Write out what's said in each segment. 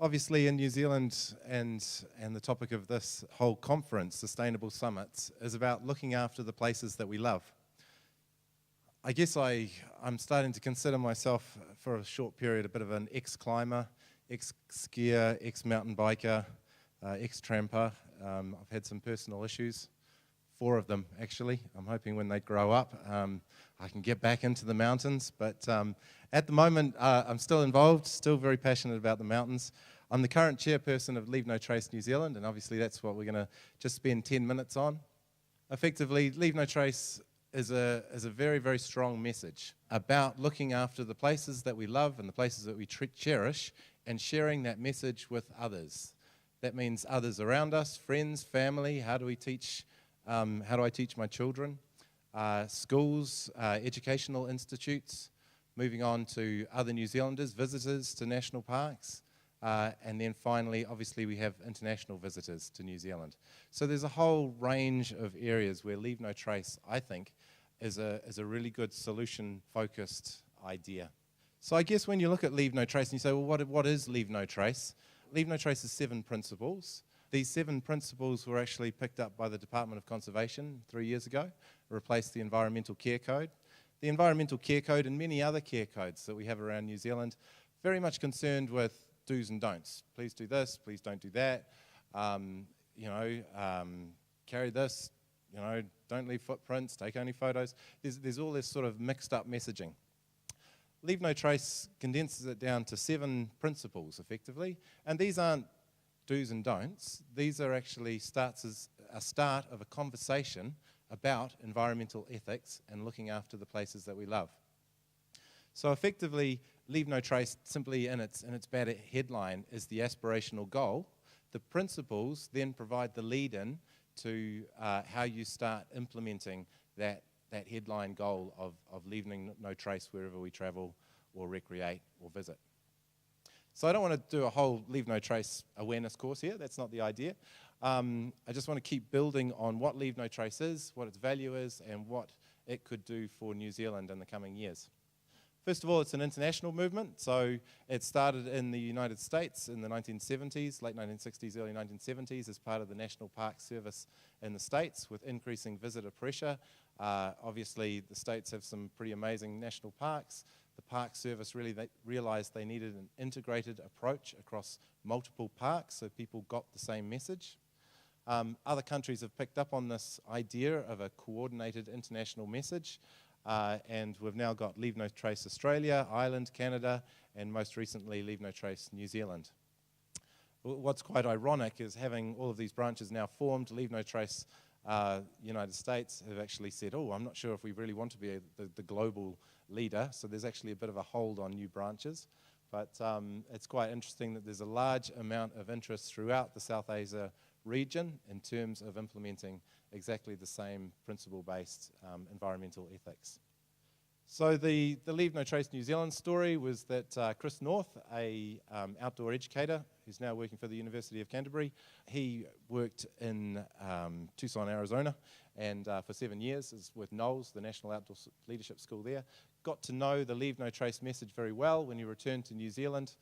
Obviously in New Zealand and the topic of this whole conference, Sustainable Summits, is about looking after the places that we love. I guess I'm starting to consider myself for a short period a bit of an ex-climber, ex-skier, ex-mountain biker, ex-tramper. I've had some personal issues, 4 of them actually. I'm hoping when they grow up I can get back into the mountains, but at the moment I'm still involved, still very passionate about the mountains. I'm the current chairperson of Leave No Trace New Zealand, and obviously that's what we're going to just spend 10 minutes on. Effectively, Leave No Trace is a very, very strong message about looking after the places that we love and the places that we cherish and sharing that message with others. That means others around us, friends, family. How do I teach my children? Schools, educational institutes, moving on to other New Zealanders, visitors to national parks, and then finally, obviously, we have international visitors to New Zealand. So there's a whole range of areas where Leave No Trace, I think, is a really good solution-focused idea. So I guess when you look at Leave No Trace and you say, well, what is Leave No Trace? Leave No Trace is 7 principles. These 7 principles were actually picked up by the Department of Conservation 3 years ago, replaced the Environmental Care Code. The Environmental Care Code and many other care codes that we have around New Zealand, very much concerned with do's and don'ts. Please do this, please don't do that. Carry this, don't leave footprints, take only photos. There's all this sort of mixed up messaging. Leave No Trace condenses it down to 7 principles, effectively, and these aren't do's and don'ts. These are actually starts as a start of a conversation about environmental ethics and looking after the places that we love. So effectively, Leave No Trace, simply in its bad headline, is the aspirational goal. The principles then provide the lead-in to how you start implementing that headline goal of leaving no trace wherever we travel or recreate or visit. So I don't want to do a whole Leave No Trace awareness course here. That's not the idea. I just want to keep building on what Leave No Trace is, what its value is, and what it could do for New Zealand in the coming years. First of all, it's an international movement. So it started in the United States in the 1970s, late 1960s, early 1970s, as part of the National Park Service in the States with increasing visitor pressure. Obviously, the States have some pretty amazing national parks. The Park Service really realized they needed an integrated approach across multiple parks so people got the same message. Other countries have picked up on this idea of a coordinated international message. And we've now got Leave No Trace Australia, Ireland, Canada, and most recently Leave No Trace New Zealand. What's quite ironic is having all of these branches now formed, Leave No Trace United States have actually said, oh, I'm not sure if we really want to be the global leader, so there's actually a bit of a hold on new branches. But it's quite interesting that there's a large amount of interest throughout the South Asia region in terms of implementing exactly the same principle-based environmental ethics. So the Leave No Trace New Zealand story was that Chris North, a outdoor educator who's now working for the University of Canterbury, he worked in Tucson, Arizona, and for 7 years is with NOLS, the National Outdoor Leadership School there. Got to know the Leave No Trace message very well. When he returned to New Zealand,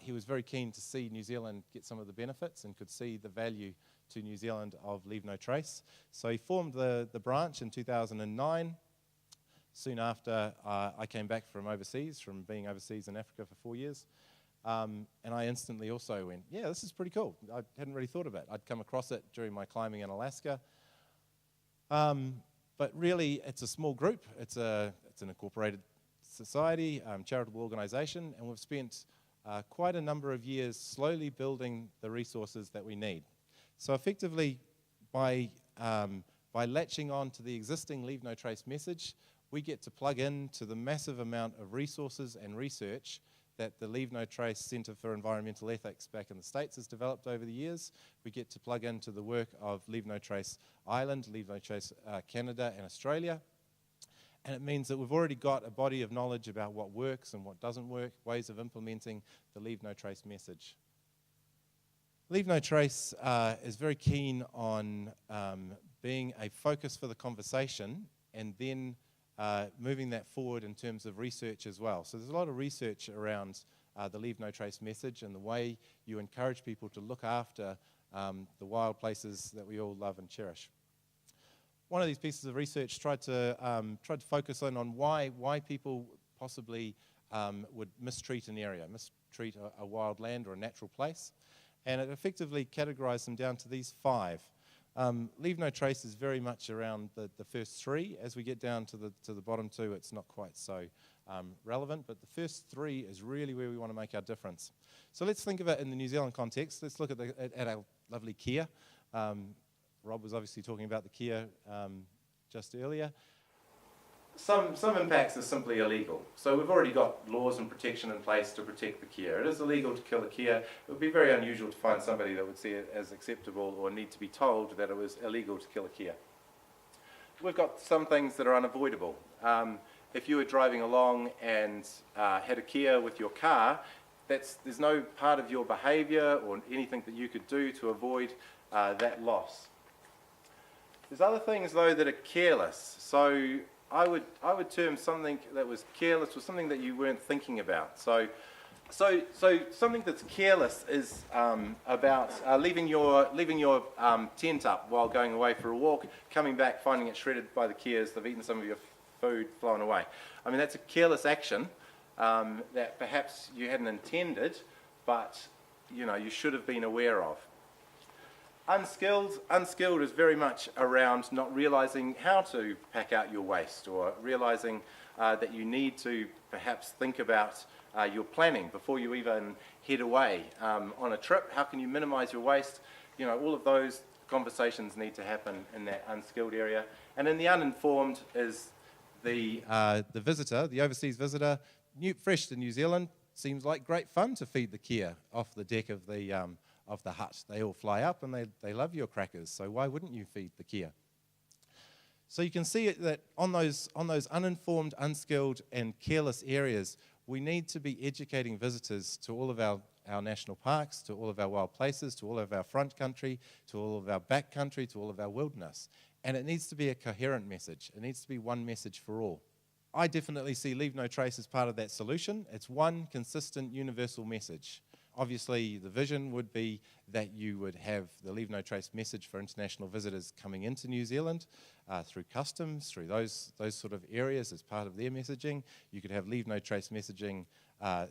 he was very keen to see New Zealand get some of the benefits and could see the value to New Zealand of Leave No Trace. So he formed the branch in 2009. Soon after, I came back from overseas, from being overseas in Africa for 4 years. And I instantly also went, yeah, this is pretty cool. I hadn't really thought of it. I'd come across it during my climbing in Alaska. But really, it's a small group. It's an incorporated society, charitable organization, and we've spent quite a number of years slowly building the resources that we need. So effectively, by latching on to the existing Leave No Trace message, we get to plug in to the massive amount of resources and research that the Leave No Trace Centre for Environmental Ethics back in the States has developed over the years. We get to plug into the work of Leave No Trace Ireland, Leave No Trace Canada and Australia. And it means that we've already got a body of knowledge about what works and what doesn't work, ways of implementing the Leave No Trace message. Leave No Trace is very keen on being a focus for the conversation and then moving that forward in terms of research as well. So there's a lot of research around the Leave No Trace message and the way you encourage people to look after the wild places that we all love and cherish. One of these pieces of research tried to focus on why people possibly would mistreat an area, mistreat a wild land or a natural place, and it effectively categorized them down to these 5. Leave No Trace is very much around the first 3. As we get down to the bottom 2, it's not quite so relevant, but the first 3 is really where we want to make our difference. So let's think of it in the New Zealand context. Let's look at our lovely Kia. Rob was obviously talking about the Kia just earlier. Some impacts are simply illegal. So we've already got laws and protection in place to protect the Kia. It is illegal to kill a Kia. It would be very unusual to find somebody that would see it as acceptable or need to be told that it was illegal to kill a Kia. We've got some things that are unavoidable. If you were driving along and had a Kia with your car, there's no part of your behaviour or anything that you could do to avoid that loss. There's other things though that are careless. So I would term something that was careless was something that you weren't thinking about. So something that's careless is about leaving your tent up while going away for a walk, coming back, finding it shredded by the Kias. They've eaten some of your food, flown away. I mean, that's a careless action that perhaps you hadn't intended, but you should have been aware of. Unskilled is very much around not realising how to pack out your waste, or realising that you need to perhaps think about your planning before you even head away on a trip. How can you minimise your waste? All of those conversations need to happen in that unskilled area. And in the uninformed is the visitor, the overseas visitor, fresh to New Zealand. Seems like great fun to feed the Kia off the deck of the hut. They all fly up and they love your crackers, so why wouldn't you feed the Kia? So you can see that on those uninformed, unskilled and careless areas, we need to be educating visitors to all of our national parks, to all of our wild places, to all of our front country, to all of our back country, to all of our wilderness. And it needs to be a coherent message. It needs to be one message for all. I definitely see Leave No Trace as part of that solution. It's one consistent universal message. Obviously, the vision would be that you would have the Leave No Trace message for international visitors coming into New Zealand through customs, through those sort of areas as part of their messaging. You could have Leave No Trace messaging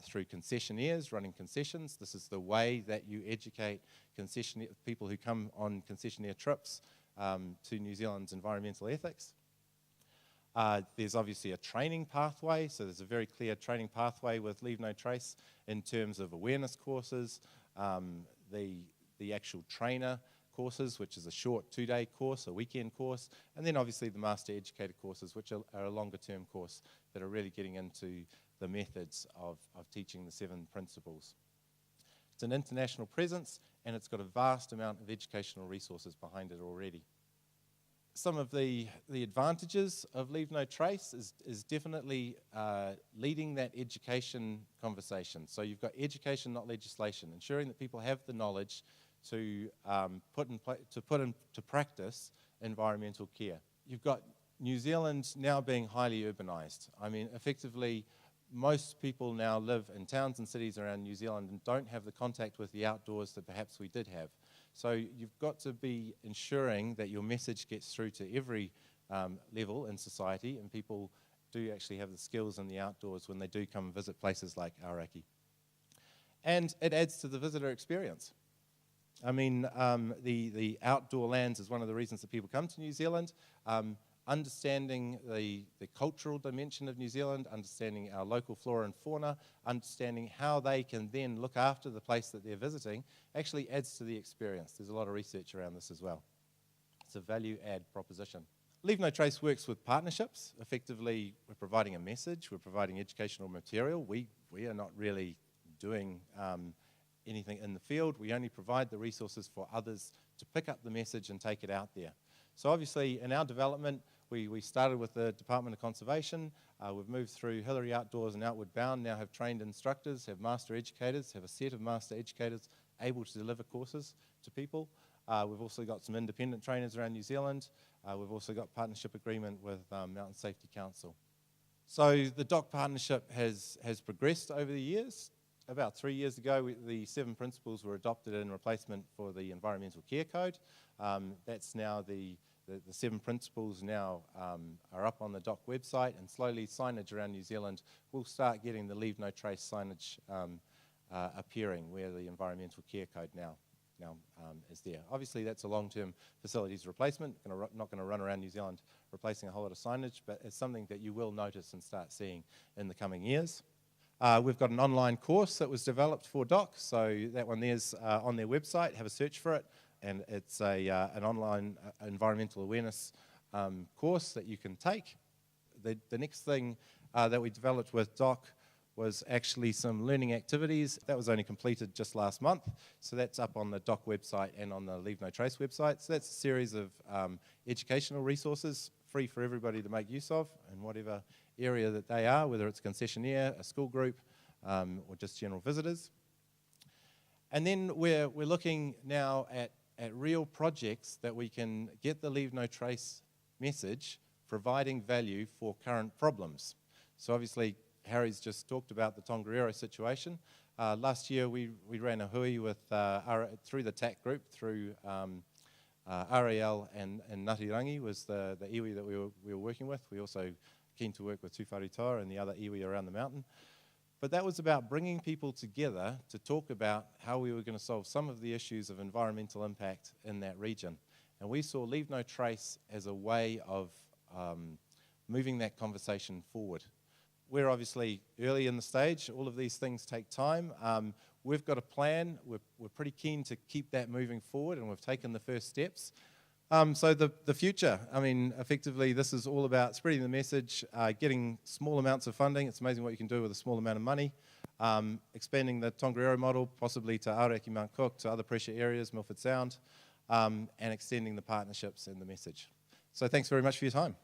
through concessionaires running concessions. This is the way that you educate people who come on concessionaire trips to New Zealand's environmental ethics. There's obviously a training pathway, so there's a very clear training pathway with Leave No Trace in terms of awareness courses, the actual trainer courses, which is a short 2-day course, a weekend course, and then obviously the Master Educator courses, which are a longer term course that are really getting into the methods of teaching the 7 principles. It's an international presence, and it's got a vast amount of educational resources behind it already. Some of the advantages of Leave No Trace is definitely leading that education conversation. So you've got education, not legislation, ensuring that people have the knowledge to put into practice environmental care. You've got New Zealand now being highly urbanised. I mean, effectively, most people now live in towns and cities around New Zealand and don't have the contact with the outdoors that perhaps we did have. So you've got to be ensuring that your message gets through to every level in society, and people do actually have the skills in the outdoors when they do come and visit places like Aoraki. And it adds to the visitor experience. I mean, the outdoor lands is one of the reasons that people come to New Zealand. Understanding the cultural dimension of New Zealand, understanding our local flora and fauna, understanding how they can then look after the place that they're visiting actually adds to the experience. There's a lot of research around this as well. It's a value-add proposition. Leave No Trace works with partnerships. Effectively, we're providing a message, we're providing educational material. We are not really doing anything in the field. We only provide the resources for others to pick up the message and take it out there. So obviously, in our development, we started with the Department of Conservation. We've moved through Hillary Outdoors and Outward Bound, now have trained instructors, have master educators, have a set of master educators able to deliver courses to people. We've also got some independent trainers around New Zealand. We've also got partnership agreement with Mountain Safety Council. So the DOC partnership has progressed over the years. about 3 years ago, the 7 principles were adopted in replacement for the Environmental Care Code. That's now the 7 principles now are up on the DOC website, and slowly signage around New Zealand will start getting the Leave No Trace signage appearing where the Environmental Care Code now is there. Obviously, that's a long-term facilities replacement. Not going to run around New Zealand replacing a whole lot of signage, but it's something that you will notice and start seeing in the coming years. We've got an online course that was developed for DOC, so that one there's on their website. Have a search for it, and it's an online environmental awareness course that you can take. The next thing that we developed with DOC was actually some learning activities. That was only completed just last month, so that's up on the DOC website and on the Leave No Trace website. So that's a series of educational resources, free for everybody to make use of in whatever area that they are, whether it's a concessionaire, a school group, or just general visitors. And then we're looking now at real projects that we can get the Leave No Trace message providing value for current problems. So obviously, Harry's just talked about the Tongariro situation. Last year we ran a hui with through the TAC group, through RAL and Ngāti was the iwi that we were working with. We also keen to work with Tūwharetoa and the other iwi around the mountain. But that was about bringing people together to talk about how we were going to solve some of the issues of environmental impact in that region. And we saw Leave No Trace as a way of moving that conversation forward. We're obviously early in the stage. All of these things take time. We've got a plan. We're pretty keen to keep that moving forward, and we've taken the first steps. So the future, I mean, effectively, this is all about spreading the message, getting small amounts of funding. It's amazing what you can do with a small amount of money. Expanding the Tongariro model, possibly to Aoraki, Mount Cook, to other pressure areas, Milford Sound, and extending the partnerships and the message. So thanks very much for your time.